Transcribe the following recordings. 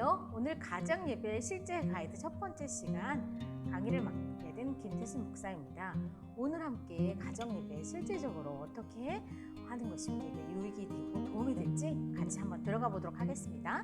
안녕하세요. 오늘 가정예배 실제 가이드 첫 번째 시간 강의를 맡게 된 김태순 목사입니다. 오늘 함께 가정예배 실제적으로 어떻게 하는 것이 우리에게 유익이 되고 도움이 될지 같이 한번 들어가 보도록 하겠습니다.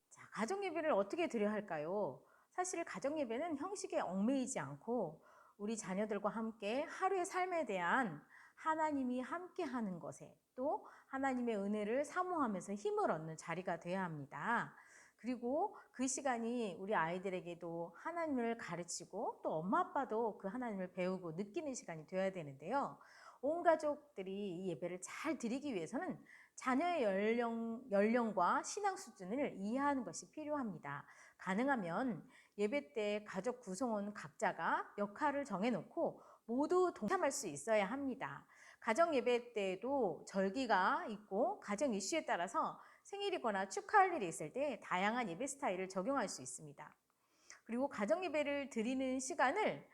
자, 가정예배를 어떻게 드려야 할까요? 사실 가정예배는 형식에 얽매이지 않고 우리 자녀들과 함께 하루의 삶에 대한 하나님이 함께 하는 것에 또 하나님의 은혜를 사모하면서 힘을 얻는 자리가 되어야 합니다. 그리고 그 시간이 우리 아이들에게도 하나님을 가르치고 또 엄마 아빠도 그 하나님을 배우고 느끼는 시간이 되어야 되는데요. 온 가족들이 이 예배를 잘 드리기 위해서는 자녀의 연령과 신앙 수준을 이해하는 것이 필요합니다. 가능하면 예배 때 가족 구성원 각자가 역할을 정해놓고 모두 동참할 수 있어야 합니다. 가정 예배 때에도 절기가 있고 가정 이슈에 따라서 생일이거나 축하할 일이 있을 때 다양한 예배 스타일을 적용할 수 있습니다. 그리고 가정 예배를 드리는 시간을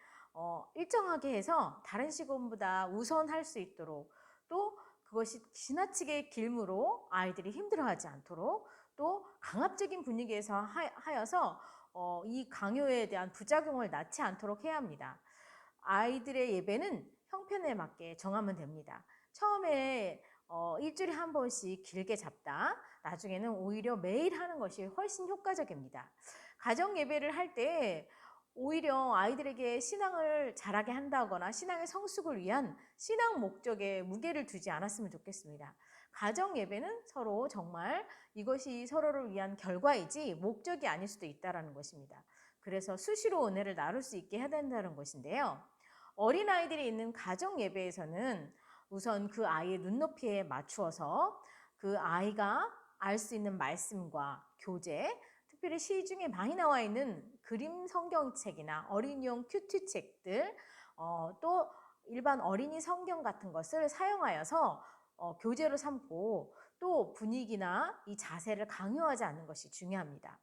일정하게 해서 다른 시간보다 우선할 수 있도록 또 그것이 지나치게 길므로 아이들이 힘들어하지 않도록 또 강압적인 분위기에서 하여서 이 강요에 대한 부작용을 낳지 않도록 해야 합니다. 아이들의 예배는 형편에 맞게 정하면 됩니다. 처음에 일주일에 한 번씩 길게 잡다 나중에는 오히려 매일 하는 것이 훨씬 효과적입니다. 가정 예배를 할 때 오히려 아이들에게 신앙을 자라게 한다거나 신앙의 성숙을 위한 신앙 목적에 무게를 두지 않았으면 좋겠습니다. 가정 예배는 서로 정말 이것이 서로를 위한 결과이지 목적이 아닐 수도 있다는 것입니다. 그래서 수시로 은혜를 나눌 수 있게 해야 된다는 것인데요. 어린아이들이 있는 가정 예배에서는 우선 그 아이의 눈높이에 맞추어서 그 아이가 알 수 있는 말씀과 교재, 특별히 시중에 많이 나와 있는 그림 성경책이나 어린이용 큐티책들, 또 일반 어린이 성경 같은 것을 사용하여서 교재로 삼고 또 분위기나 이 자세를 강요하지 않는 것이 중요합니다.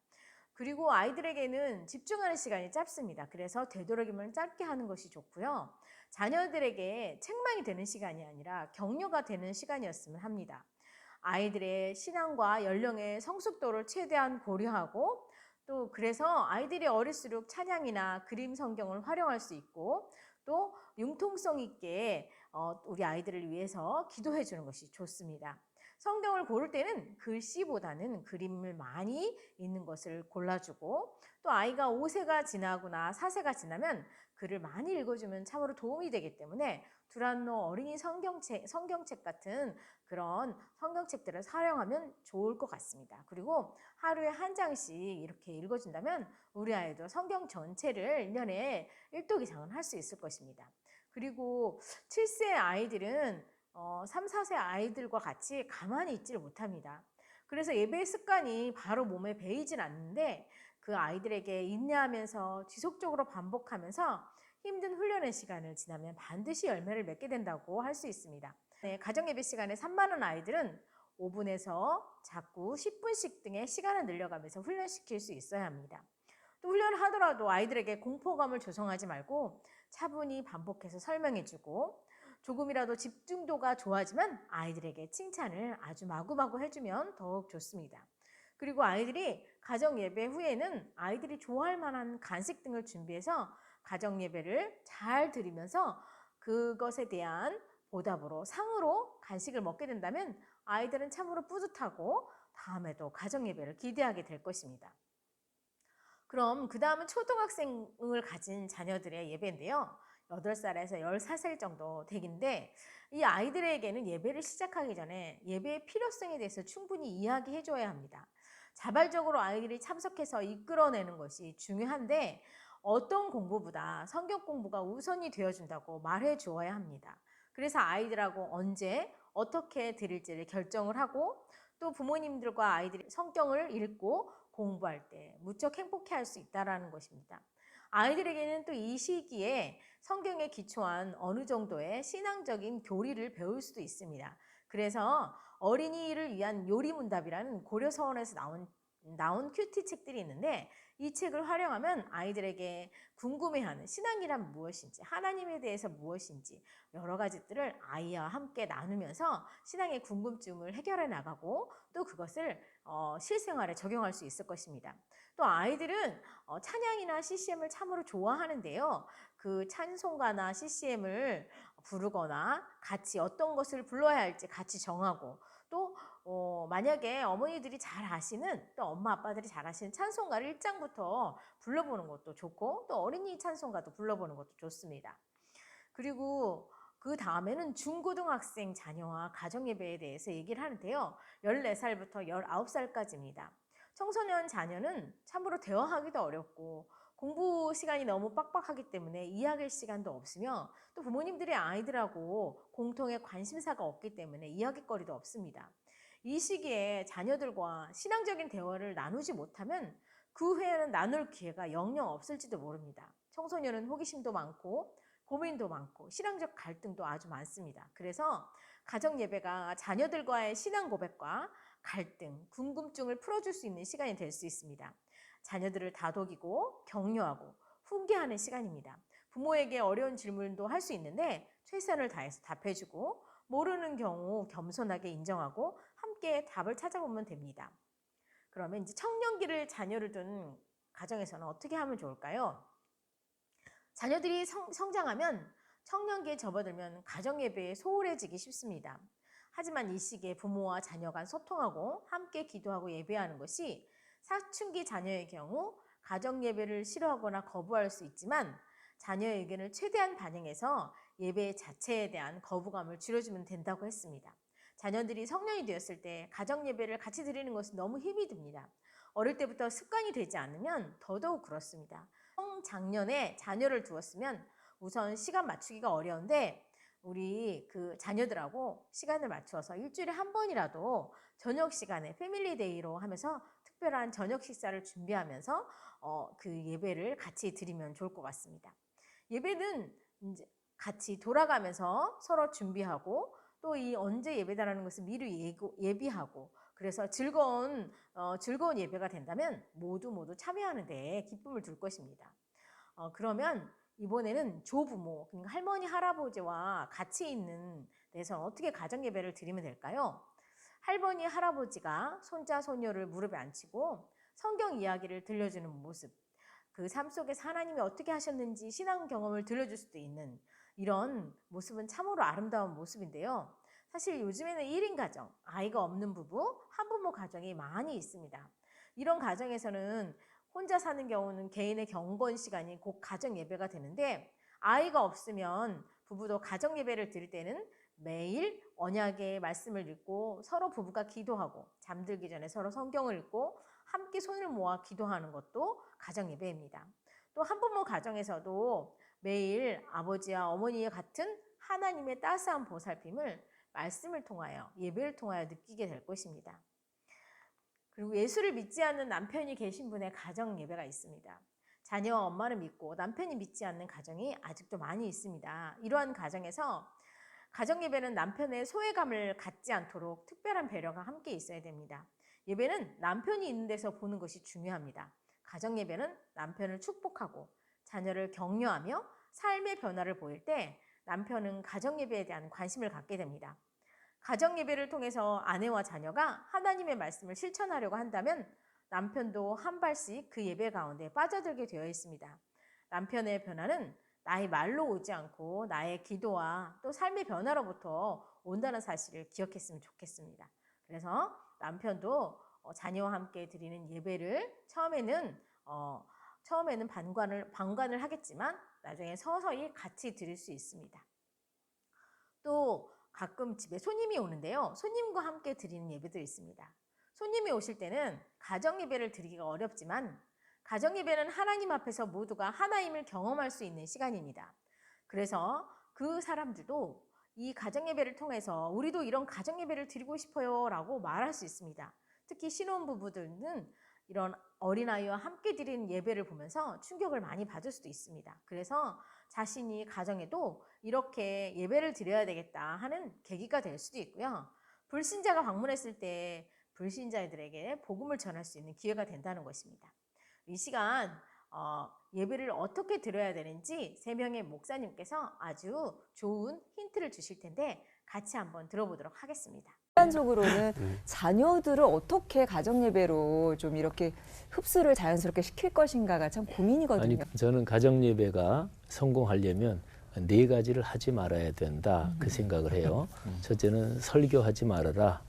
그리고 아이들에게는 집중하는 시간이 짧습니다. 그래서 되도록이면 짧게 하는 것이 좋고요. 자녀들에게 책망이 되는 시간이 아니라 격려가 되는 시간이었으면 합니다. 아이들의 신앙과 연령의 성숙도를 최대한 고려하고 또 그래서 아이들이 어릴수록 찬양이나 그림 성경을 활용할 수 있고 또 융통성 있게 우리 아이들을 위해서 기도해 주는 것이 좋습니다. 성경을 고를 때는 글씨보다는 그림을 많이 있는 것을 골라주고 또 아이가 5세가 지나거나 4세가 지나면 글을 많이 읽어주면 참으로 도움이 되기 때문에 두란노 어린이 성경책 같은 그런 성경책들을 사용하면 좋을 것 같습니다. 그리고 하루에 한 장씩 이렇게 읽어준다면 우리 아이도 성경 전체를 1년에 1독 이상은 할 수 있을 것입니다. 그리고 7세 아이들은 3, 4세 아이들과 같이 가만히 있지를 못합니다. 그래서 예배 습관이 바로 몸에 배이진 않는데 그 아이들에게 인내하면서 지속적으로 반복하면서 힘든 훈련의 시간을 지나면 반드시 열매를 맺게 된다고 할 수 있습니다. 네, 가정예배 시간에 산만한 아이들은 5분에서 자꾸 10분씩 등의 시간을 늘려가면서 훈련시킬 수 있어야 합니다. 또 훈련을 하더라도 아이들에게 공포감을 조성하지 말고 차분히 반복해서 설명해주고 조금이라도 집중도가 좋아지면 아이들에게 칭찬을 아주 마구마구 해주면 더욱 좋습니다. 그리고 아이들이 가정예배 후에는 아이들이 좋아할 만한 간식 등을 준비해서 가정예배를 잘 드리면서 그것에 대한 보답으로 상으로 간식을 먹게 된다면 아이들은 참으로 뿌듯하고 다음에도 가정예배를 기대하게 될 것입니다. 그럼 그 다음은 초등학생을 가진 자녀들의 예배인데요. 8살에서 14살 정도 되기인데 이 아이들에게는 예배를 시작하기 전에 예배의 필요성에 대해서 충분히 이야기해 줘야 합니다. 자발적으로 아이들이 참석해서 이끌어내는 것이 중요한데 어떤 공부보다 성경 공부가 우선이 되어준다고 말해 주어야 합니다. 그래서 아이들하고 언제 어떻게 드릴지를 결정을 하고 또 부모님들과 아이들이 성경을 읽고 공부할 때 무척 행복해할 수 있다는 것입니다. 아이들에게는 또 이 시기에 성경에 기초한 어느 정도의 신앙적인 교리를 배울 수도 있습니다. 그래서 어린이를 위한 요리문답이라는 고려서원에서 나온 나온 큐티 책들이 있는데 이 책을 활용하면 아이들에게 궁금해하는 신앙이란 무엇인지, 하나님에 대해서 무엇인지 여러 가지들을 아이와 함께 나누면서 신앙의 궁금증을 해결해 나가고 또 그것을 실생활에 적용할 수 있을 것입니다. 또 아이들은 찬양이나 CCM을 참으로 좋아하는데요. 그 찬송가나 CCM을 부르거나 같이 어떤 것을 불러야 할지 같이 정하고 또 만약에 어머니들이 잘 아시는 또 엄마 아빠들이 잘 아시는 찬송가를 1장부터 불러보는 것도 좋고 또 어린이 찬송가도 불러보는 것도 좋습니다. 그리고 그 다음에는 중고등학생 자녀와 가정예배에 대해서 얘기를 하는데요. 14살부터 19살까지입니다. 청소년 자녀는 참으로 대화하기도 어렵고 공부 시간이 너무 빡빡하기 때문에 이야기할 시간도 없으며 또 부모님들이 아이들하고 공통의 관심사가 없기 때문에 이야기거리도 없습니다. 이 시기에 자녀들과 신앙적인 대화를 나누지 못하면 그 후에는 나눌 기회가 영영 없을지도 모릅니다. 청소년은 호기심도 많고 고민도 많고 신앙적 갈등도 아주 많습니다. 그래서 가정예배가 자녀들과의 신앙 고백과 갈등, 궁금증을 풀어줄 수 있는 시간이 될 수 있습니다. 자녀들을 다독이고 격려하고 훈계하는 시간입니다. 부모에게 어려운 질문도 할 수 있는데 최선을 다해서 답해주고 모르는 경우 겸손하게 인정하고 함께 답을 찾아보면 됩니다. 그러면 이제 청년기를 자녀를 둔 가정에서는 어떻게 하면 좋을까요? 자녀들이 성장하면 청년기에 접어들면 가정예배에 소홀해지기 쉽습니다. 하지만 이 시기에 부모와 자녀 간 소통하고 함께 기도하고 예배하는 것이 사춘기 자녀의 경우 가정예배를 싫어하거나 거부할 수 있지만 자녀의 의견을 최대한 반영해서 예배 자체에 대한 거부감을 줄여주면 된다고 했습니다. 자녀들이 성년이 되었을 때 가정예배를 같이 드리는 것은 너무 힘이 듭니다. 어릴 때부터 습관이 되지 않으면 더더욱 그렇습니다. 성장년에 자녀를 두었으면 우선 시간 맞추기가 어려운데 우리 그 자녀들하고 시간을 맞추어서 일주일에 한 번이라도 저녁 시간에 패밀리데이로 하면서 특별한 저녁 식사를 준비하면서 그 예배를 같이 드리면 좋을 것 같습니다. 예배는 이제 같이 돌아가면서 서로 준비하고 또 이 언제 예배다라는 것을 미리 예비하고 그래서 즐거운 예배가 된다면 모두 참여하는 데 기쁨을 둘 것입니다. 그러면 이번에는 조부모, 그러니까 할머니, 할아버지와 같이 있는 데서 어떻게 가정예배를 드리면 될까요? 할머니, 할아버지가 손자, 손녀를 무릎에 앉히고 성경 이야기를 들려주는 모습, 그 삶 속에서 하나님이 어떻게 하셨는지 신앙 경험을 들려줄 수도 있는 이런 모습은 참으로 아름다운 모습인데요. 사실 요즘에는 1인 가정, 아이가 없는 부부, 한부모 가정이 많이 있습니다. 이런 가정에서는 혼자 사는 경우는 개인의 경건 시간이 곧 가정 예배가 되는데 아이가 없으면 부부도 가정 예배를 드릴 때는 매일 언약의 말씀을 읽고 서로 부부가 기도하고 잠들기 전에 서로 성경을 읽고 함께 손을 모아 기도하는 것도 가정 예배입니다. 또 한부모 가정에서도 매일 아버지와 어머니와 같은 하나님의 따스한 보살핌을 말씀을 통하여 예배를 통하여 느끼게 될 것입니다. 그리고 예수를 믿지 않는 남편이 계신 분의 가정 예배가 있습니다. 자녀와 엄마를 믿고 남편이 믿지 않는 가정이 아직도 많이 있습니다. 이러한 가정에서 가정 예배는 남편의 소외감을 갖지 않도록 특별한 배려가 함께 있어야 됩니다. 예배는 남편이 있는 데서 보는 것이 중요합니다. 가정 예배는 남편을 축복하고 자녀를 격려하며 삶의 변화를 보일 때 남편은 가정 예배에 대한 관심을 갖게 됩니다. 가정 예배를 통해서 아내와 자녀가 하나님의 말씀을 실천하려고 한다면 남편도 한 발씩 그 예배 가운데 빠져들게 되어 있습니다. 남편의 변화는 나의 말로 오지 않고 나의 기도와 또 삶의 변화로부터 온다는 사실을 기억했으면 좋겠습니다. 그래서 남편도 자녀와 함께 드리는 예배를 처음에는 방관을 하겠지만 나중에 서서히 같이 드릴 수 있습니다. 또 가끔 집에 손님이 오는데요. 손님과 함께 드리는 예배도 있습니다. 손님이 오실 때는 가정 예배를 드리기가 어렵지만 가정 예배는 하나님 앞에서 모두가 하나님을 경험할 수 있는 시간입니다. 그래서 그 사람들도 이 가정 예배를 통해서 우리도 이런 가정 예배를 드리고 싶어요 라고 말할 수 있습니다. 특히 신혼부부들은 이런 어린아이와 함께 드리는 예배를 보면서 충격을 많이 받을 수도 있습니다. 그래서 자신이 가정에도 이렇게 예배를 드려야 되겠다 하는 계기가 될 수도 있고요. 불신자가 방문했을 때 불신자들에게 복음을 전할 수 있는 기회가 된다는 것입니다. 이 시간 예배를 어떻게 드려야 되는지 3명의 목사님께서 아주 좋은 힌트를 주실 텐데 같이 한번 들어보도록 하겠습니다. 일반적으로는 자녀들을 어떻게 가정예배로 좀 이렇게 흡수를 자연스럽게 시킬 것인가가 참 고민이거든요. 아니, 저는 가정예배가 성공하려면 4가지를 하지 말아야 된다 그 생각을 해요. 첫째는 설교하지 말아라.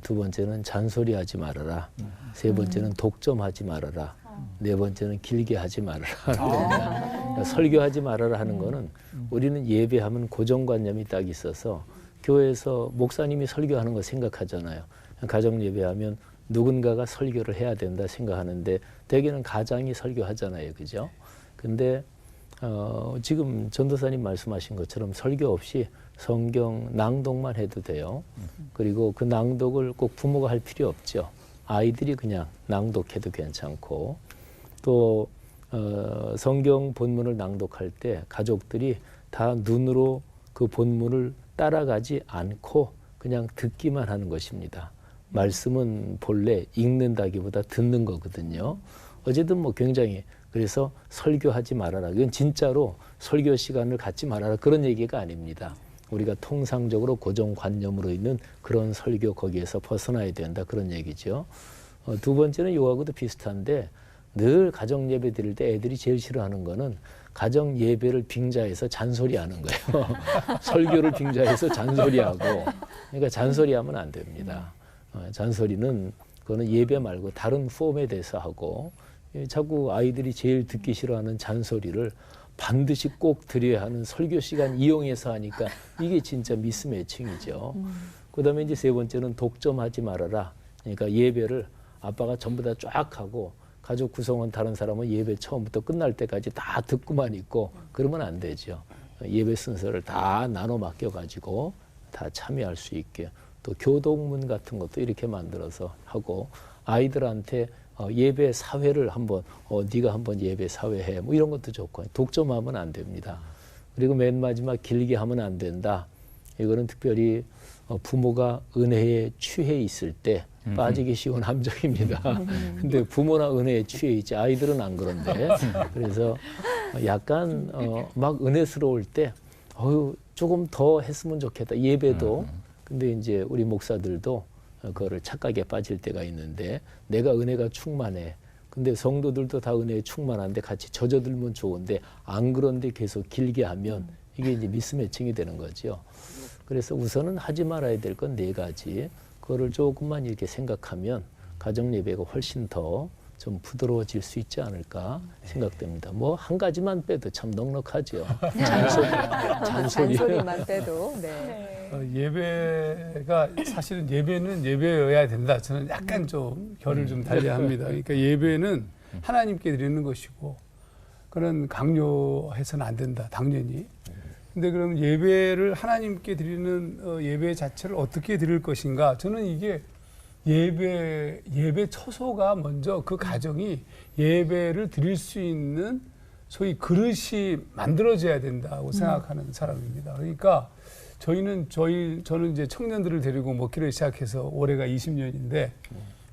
두 번째는 잔소리하지 말아라. 세 번째는 독점하지 말아라. 네 번째는 길게 하지 말아라. 그러니까 설교하지 말아라 하는 거는 우리는 예배하면 고정관념이 딱 있어서 교회에서 목사님이 설교하는 거 생각하잖아요. 가정 예배하면 누군가가 설교를 해야 된다 생각하는데 대개는 가장이 설교하잖아요. 그죠? 근데 지금 전도사님 말씀하신 것처럼 설교 없이 성경 낭독만 해도 돼요. 그리고 그 낭독을 꼭 부모가 할 필요 없죠. 아이들이 그냥 낭독해도 괜찮고 또 성경 본문을 낭독할 때 가족들이 다 눈으로 그 본문을 따라가지 않고 그냥 듣기만 하는 것입니다. 말씀은 본래 읽는다기보다 듣는 거거든요. 어쨌든 뭐 굉장히 그래서 설교하지 말아라. 이건 진짜로 설교 시간을 갖지 말아라 그런 얘기가 아닙니다. 우리가 통상적으로 고정관념으로 있는 그런 설교 거기에서 벗어나야 된다 그런 얘기죠. 두 번째는 이거하고도 비슷한데 늘 가정 예배 드릴 때 애들이 제일 싫어하는 거는 가정 예배를 빙자해서 잔소리하는 거예요. 설교를 빙자해서 잔소리하고 그러니까 잔소리하면 안 됩니다. 잔소리는 그거는 예배 말고 다른 폼에 대해서 하고 자꾸 아이들이 제일 듣기 싫어하는 잔소리를 반드시 꼭 드려야 하는 설교 시간 이용해서 하니까 이게 진짜 미스매칭이죠. 그다음에 이제 세 번째는 독점하지 말아라. 그러니까 예배를 아빠가 전부 다 쫙 하고 가족 구성원 다른 사람은 예배 처음부터 끝날 때까지 다 듣고만 있고 그러면 안 되죠. 예배 순서를 다 나눠 맡겨가지고 다 참여할 수 있게 또 교동문 같은 것도 이렇게 만들어서 하고 아이들한테 예배 사회를 한번 네가 한번 예배 사회해 뭐 이런 것도 좋고 독점하면 안 됩니다. 그리고 맨 마지막 길게 하면 안 된다. 이거는 특별히 부모가 은혜에 취해 있을 때 빠지기 쉬운 함정입니다. 근데 부모나 은혜에 취해 있지 아이들은 안 그런데 그래서 약간 막 은혜스러울 때 조금 더 했으면 좋겠다. 예배도 근데 이제 우리 목사들도 그거를 착각에 빠질 때가 있는데 내가 은혜가 충만해. 근데 성도들도 다 은혜에 충만한데 같이 젖어들면 좋은데 안 그런데 계속 길게 하면 이게 이제 미스매칭이 되는 거죠. 그래서 우선은 하지 말아야 될 건 4가지. 그거를 조금만 이렇게 생각하면 가정 예배가 훨씬 더 좀 부드러워질 수 있지 않을까 생각됩니다. 뭐 한 가지만 빼도 참 넉넉하죠. 잔소리만 빼도. 네. 예배가 사실은 예배는 예배여야 된다. 저는 약간 좀 결을 좀 달리합니다. 그러니까 예배는 하나님께 드리는 것이고 그런 강요해서는 안 된다. 당연히. 근데 그럼 예배를 하나님께 드리는 예배 자체를 어떻게 드릴 것인가? 저는 이게 예배 처소가 먼저 그 가정이 예배를 드릴 수 있는 소위 그릇이 만들어져야 된다고 생각하는 사람입니다. 그러니까 저는 이제 청년들을 데리고 먹기를 시작해서 올해가 20년인데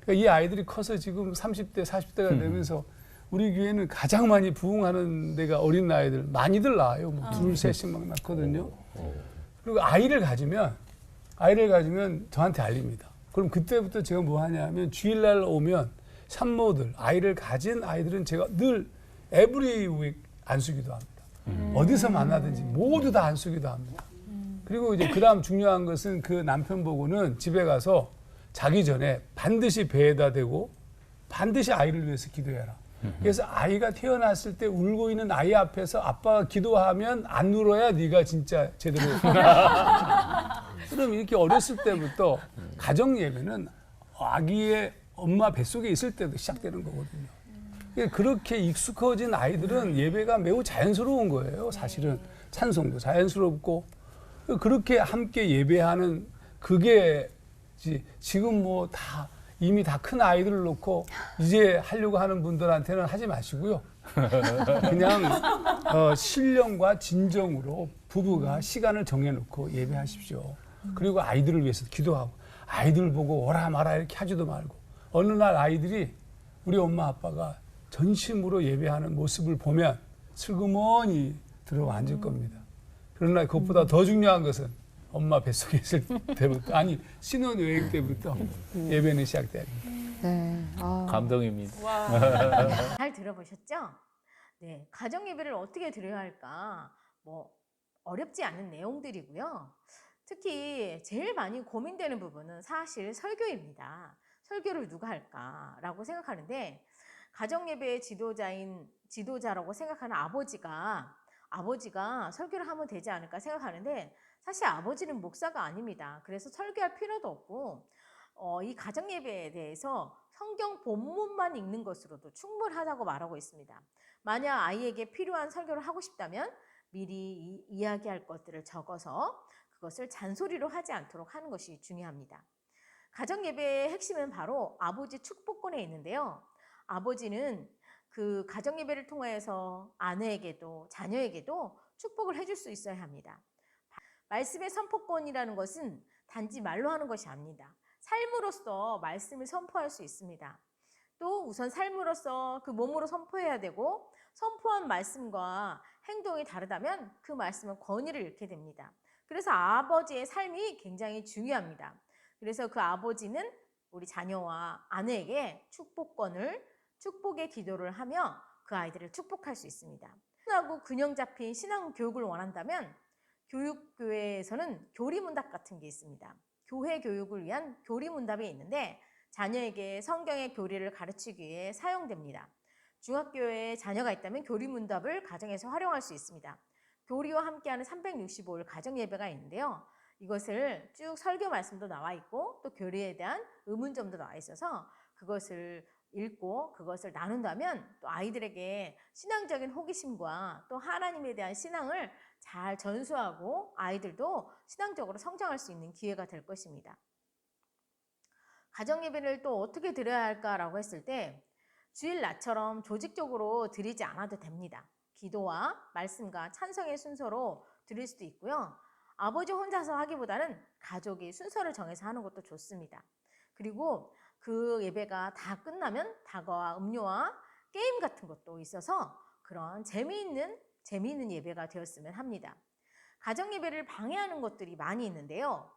그러니까 이 아이들이 커서 지금 30대, 40대가 되면서 우리 교회는 가장 많이 부흥하는 데가 어린 아이들 많이들 낳아요. 뭐 둘, 셋씩 막 낳거든요. 그리고 아이를 가지면 저한테 알립니다. 그럼 그때부터 제가 뭐 하냐면 주일날 오면 산모들, 아이를 가진 아이들은 제가 늘 에브리 윅 안수기도 합니다. 어디서 만나든지 모두 다 안수기도 합니다. 그리고 이제 그다음 중요한 것은 그 남편 보고는 집에 가서 자기 전에 반드시 배에다 대고 반드시 아이를 위해서 기도해라. 그래서 아이가 태어났을 때 울고 있는 아이 앞에서 아빠가 기도하면 안 울어야 네가 진짜 제대로. 그럼 이렇게 어렸을 때부터 가정 예배는 아기의 엄마 뱃속에 있을 때도 시작되는 거거든요. 그렇게 익숙해진 아이들은 예배가 매우 자연스러운 거예요. 사실은 찬송도 자연스럽고 그렇게 함께 예배하는 그게 지금 뭐 다 이미 다 큰 아이들을 놓고 이제 하려고 하는 분들한테는 하지 마시고요. 그냥 신령과 진정으로 부부가 시간을 정해놓고 예배하십시오. 그리고 아이들을 위해서 기도하고 아이들 보고 오라 마라 이렇게 하지도 말고 어느 날 아이들이 우리 엄마 아빠가 전심으로 예배하는 모습을 보면 슬그머니 들어와 앉을 겁니다. 그러나 그것보다 더 중요한 것은 엄마 뱃속에 있을 때부터 아니 신혼여행 때부터 예배는 시작돼야 됩니다. 네. 감동입니다. 잘 들어보셨죠? 네, 가정 예배를 어떻게 드려야 할까? 뭐 어렵지 않은 내용들이고요. 특히 제일 많이 고민되는 부분은 사실 설교입니다. 설교를 누가 할까라고 생각하는데 가정 예배의 지도자라고 생각하는 아버지가 설교를 하면 되지 않을까 생각하는데 사실 아버지는 목사가 아닙니다. 그래서 설교할 필요도 없고 이 가정 예배에 대해서 성경 본문만 읽는 것으로도 충분하다고 말하고 있습니다. 만약 아이에게 필요한 설교를 하고 싶다면 미리 이야기할 것들을 적어서 그것을 잔소리로 하지 않도록 하는 것이 중요합니다. 가정 예배의 핵심은 바로 아버지 축복권에 있는데요. 아버지는 그 가정 예배를 통해서 아내에게도 자녀에게도 축복을 해줄 수 있어야 합니다. 말씀의 선포권이라는 것은 단지 말로 하는 것이 아닙니다. 삶으로서 말씀을 선포할 수 있습니다. 또 우선 삶으로서 그 몸으로 선포해야 되고 선포한 말씀과 행동이 다르다면 그 말씀은 권위를 잃게 됩니다. 그래서 아버지의 삶이 굉장히 중요합니다. 그래서 그 아버지는 우리 자녀와 아내에게 축복의 기도를 하며 그 아이들을 축복할 수 있습니다. 하고 균형 잡힌 신앙 교육을 원한다면 교육교회에서는 교리문답 같은 게 있습니다. 교회 교육을 위한 교리문답이 있는데 자녀에게 성경의 교리를 가르치기 위해 사용됩니다. 중학교에 자녀가 있다면 교리문답을 가정에서 활용할 수 있습니다. 교리와 함께하는 365일 가정예배가 있는데요. 이것을 쭉 설교 말씀도 나와 있고 또 교리에 대한 의문점도 나와 있어서 그것을 읽고 그것을 나눈다면 또 아이들에게 신앙적인 호기심과 또 하나님에 대한 신앙을 잘 전수하고 아이들도 신앙적으로 성장할 수 있는 기회가 될 것입니다. 가정예배를 또 어떻게 드려야 할까라고 했을 때 주일 낮처럼 조직적으로 드리지 않아도 됩니다. 기도와 말씀과 찬성의 순서로 드릴 수도 있고요. 아버지 혼자서 하기보다는 가족이 순서를 정해서 하는 것도 좋습니다. 그리고 그 예배가 다 끝나면 다과와 음료와 게임 같은 것도 있어서 그런 재미있는 예배가 되었으면 합니다. 가정 예배를 방해하는 것들이 많이 있는데요.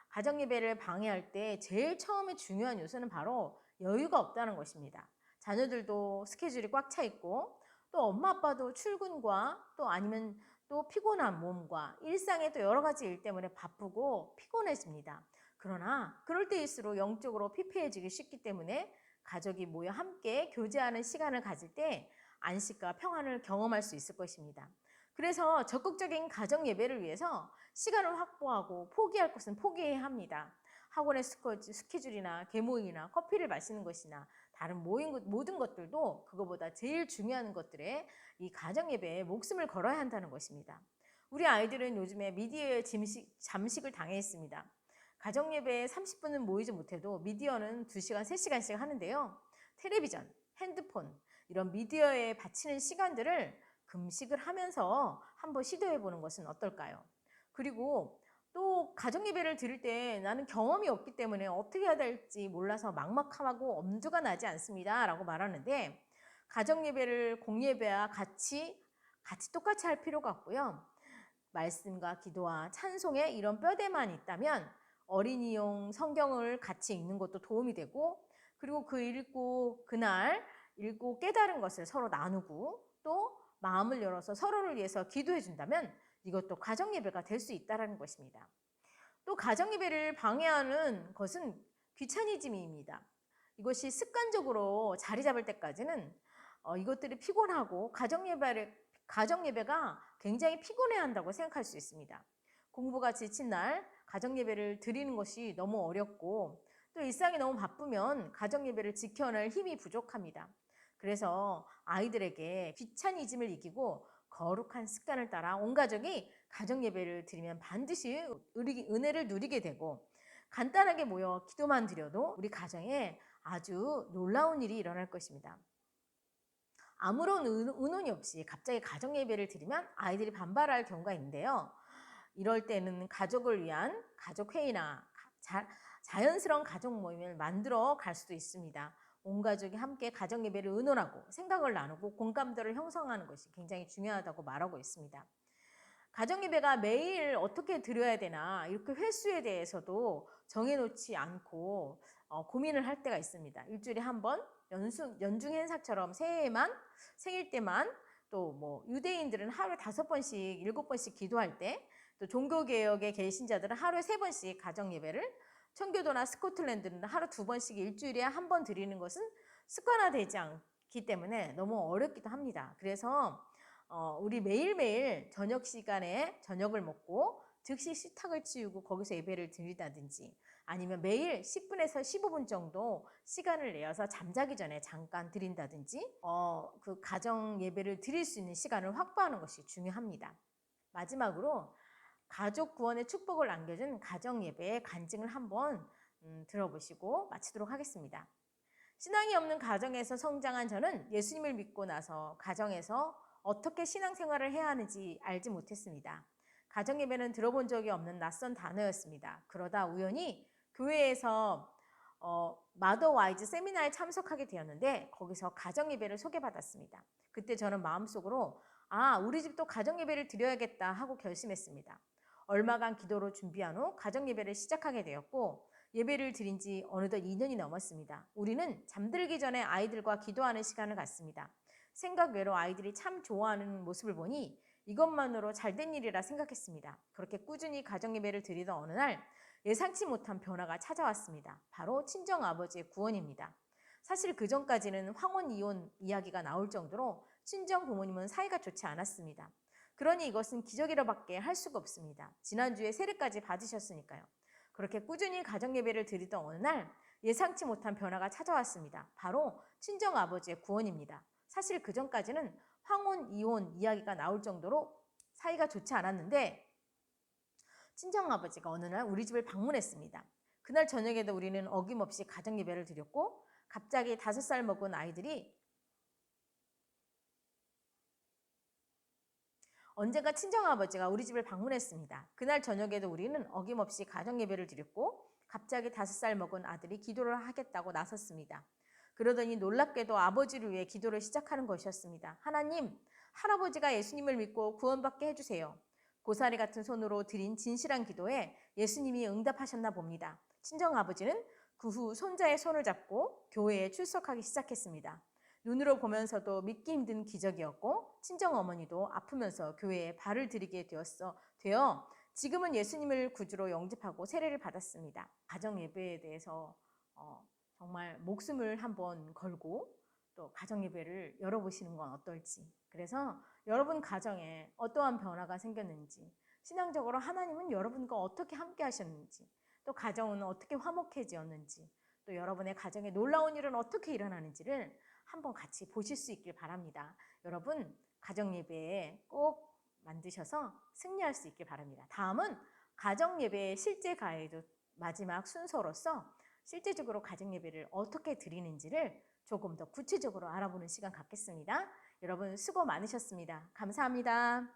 가정 예배를 방해할 때 제일 처음에 중요한 요소는 바로 여유가 없다는 것입니다. 자녀들도 스케줄이 꽉 차 있고 또 엄마 아빠도 출근과 또 아니면 또 피곤한 몸과 일상의 또 여러 가지 일 때문에 바쁘고 피곤해집니다. 그러나 그럴 때일수록 영적으로 피폐해지기 쉽기 때문에 가족이 모여 함께 교제하는 시간을 가질 때 안식과 평안을 경험할 수 있을 것입니다. 그래서 적극적인 가정 예배를 위해서 시간을 확보하고 포기할 것은 포기해야 합니다. 학원의 스케줄이나 계모임이나 커피를 마시는 것이나 다른 모든 것들도 그거보다 제일 중요한 것들에 이 가정 예배에 목숨을 걸어야 한다는 것입니다. 우리 아이들은 요즘에 미디어에 잠식을 당해 있습니다. 가정 예배에 30분은 모이지 못해도 미디어는 2시간, 3시간씩 하는데요. 텔레비전, 핸드폰 이런 미디어에 바치는 시간들을 금식을 하면서 한번 시도해 보는 것은 어떨까요? 그리고 또 가정 예배를 드릴 때 나는 경험이 없기 때문에 어떻게 해야 될지 몰라서 막막하고 엄두가 나지 않습니다 라고 말하는데 가정 예배를 공예배와 같이 똑같이 할 필요가 없고요. 말씀과 기도와 찬송에 이런 뼈대만 있다면 어린이용 성경을 같이 읽는 것도 도움이 되고 그리고 그날 읽고 깨달은 것을 서로 나누고 또 마음을 열어서 서로를 위해서 기도해 준다면 이것도 가정 예배가 될 수 있다는 것입니다. 또 가정 예배를 방해하는 것은 귀차니즘입니다. 이것이 습관적으로 자리 잡을 때까지는 이것들이 피곤하고 가정 예배가 굉장히 피곤해한다고 생각할 수 있습니다. 공부가 지친 날 가정 예배를 드리는 것이 너무 어렵고 또 일상이 너무 바쁘면 가정 예배를 지켜낼 힘이 부족합니다. 그래서 아이들에게 귀차니즘을 이기고 거룩한 습관을 따라 온 가족이 가정 예배를 드리면 반드시 은혜를 누리게 되고 간단하게 모여 기도만 드려도 우리 가정에 아주 놀라운 일이 일어날 것입니다. 아무런 의논이 없이 갑자기 가정 예배를 드리면 아이들이 반발할 경우가 있는데요. 이럴 때는 가족을 위한 가족회의나 자연스러운 가족 모임을 만들어 갈 수도 있습니다. 온 가족이 함께 가정 예배를 의논하고 생각을 나누고 공감대를 형성하는 것이 굉장히 중요하다고 말하고 있습니다. 가정 예배가 매일 어떻게 드려야 되나 이렇게 횟수에 대해서도 정해놓지 않고 고민을 할 때가 있습니다. 일주일에 한 번, 연중 행사처럼 새해에만, 생일 때만, 또 뭐 유대인들은 하루에 5번씩, 7번씩 기도할 때, 또 종교개혁의 개신자들은 하루에 3번씩 가정 예배를, 청교도나 스코틀랜드는 하루 2번씩 일주일에 한 번 드리는 것은 습관화되지 않기 때문에 너무 어렵기도 합니다. 그래서 우리 매일매일 저녁 시간에 저녁을 먹고 즉시 식탁을 치우고 거기서 예배를 드린다든지, 아니면 매일 10분에서 15분 정도 시간을 내어서 잠자기 전에 잠깐 드린다든지, 그 가정 예배를 드릴 수 있는 시간을 확보하는 것이 중요합니다. 마지막으로 가족 구원의 축복을 안겨준 가정 예배의 간증을 한번 들어보시고 마치도록 하겠습니다. 신앙이 없는 가정에서 성장한 저는 예수님을 믿고 나서 가정에서 어떻게 신앙생활을 해야 하는지 알지 못했습니다. 가정 예배는 들어본 적이 없는 낯선 단어였습니다. 그러다 우연히 교회에서 마더 와이즈 세미나에 참석하게 되었는데 거기서 가정 예배를 소개받았습니다. 그때 저는 마음속으로 우리 집도 가정 예배를 드려야겠다 하고 결심했습니다. 얼마간 기도로 준비한 후 가정 예배를 시작하게 되었고 예배를 드린 지 어느덧 2년이 넘었습니다. 우리는 잠들기 전에 아이들과 기도하는 시간을 갖습니다. 생각 외로 아이들이 참 좋아하는 모습을 보니 이것만으로 잘된 일이라 생각했습니다. 그렇게 꾸준히 가정 예배를 드리던 어느 날 예상치 못한 변화가 찾아왔습니다. 바로 친정 아버지의 구원입니다. 사실 그 전까지는 황혼 이혼 이야기가 나올 정도로 친정 부모님은 사이가 좋지 않았습니다. 그러니 이것은 기적이라밖에 할 수가 없습니다. 지난주에 세례까지 받으셨으니까요. 그렇게 꾸준히 가정 예배를 드리던 어느 날 예상치 못한 변화가 찾아왔습니다. 바로 친정 아버지의 구원입니다. 사실 그 전까지는 황혼, 이혼 이야기가 나올 정도로 사이가 좋지 않았는데 친정 아버지가 어느 날 우리 집을 방문했습니다. 그날 저녁에도 우리는 어김없이 가정 예배를 드렸고 갑자기 5살 먹은 아이들이 언젠가 친정아버지가 우리 집을 방문했습니다. 그날 저녁에도 우리는 어김없이 가정 예배를 드렸고 갑자기 5살 먹은 아들이 기도를 하겠다고 나섰습니다. 그러더니 놀랍게도 아버지를 위해 기도를 시작하는 것이었습니다. 하나님, 할아버지가 예수님을 믿고 구원받게 해주세요. 고사리 같은 손으로 드린 진실한 기도에 예수님이 응답하셨나 봅니다. 친정아버지는 그 후 손자의 손을 잡고 교회에 출석하기 시작했습니다. 눈으로 보면서도 믿기 힘든 기적이었고 친정어머니도 아프면서 교회에 발을 들이게 되어 지금은 예수님을 구주로 영접하고 세례를 받았습니다. 가정 예배에 대해서 정말 목숨을 한번 걸고 또 가정 예배를 열어보시는 건 어떨지, 그래서 여러분 가정에 어떠한 변화가 생겼는지, 신앙적으로 하나님은 여러분과 어떻게 함께 하셨는지, 또 가정은 어떻게 화목해지었는지, 또 여러분의 가정에 놀라운 일은 어떻게 일어나는지를 한번 같이 보실 수 있길 바랍니다. 여러분 가정 예배에 꼭 만드셔서 승리할 수 있길 바랍니다. 다음은 가정 예배의 실제 가이드 마지막 순서로서 실제적으로 가정 예배를 어떻게 드리는지를 조금 더 구체적으로 알아보는 시간 갖겠습니다. 여러분 수고 많으셨습니다. 감사합니다.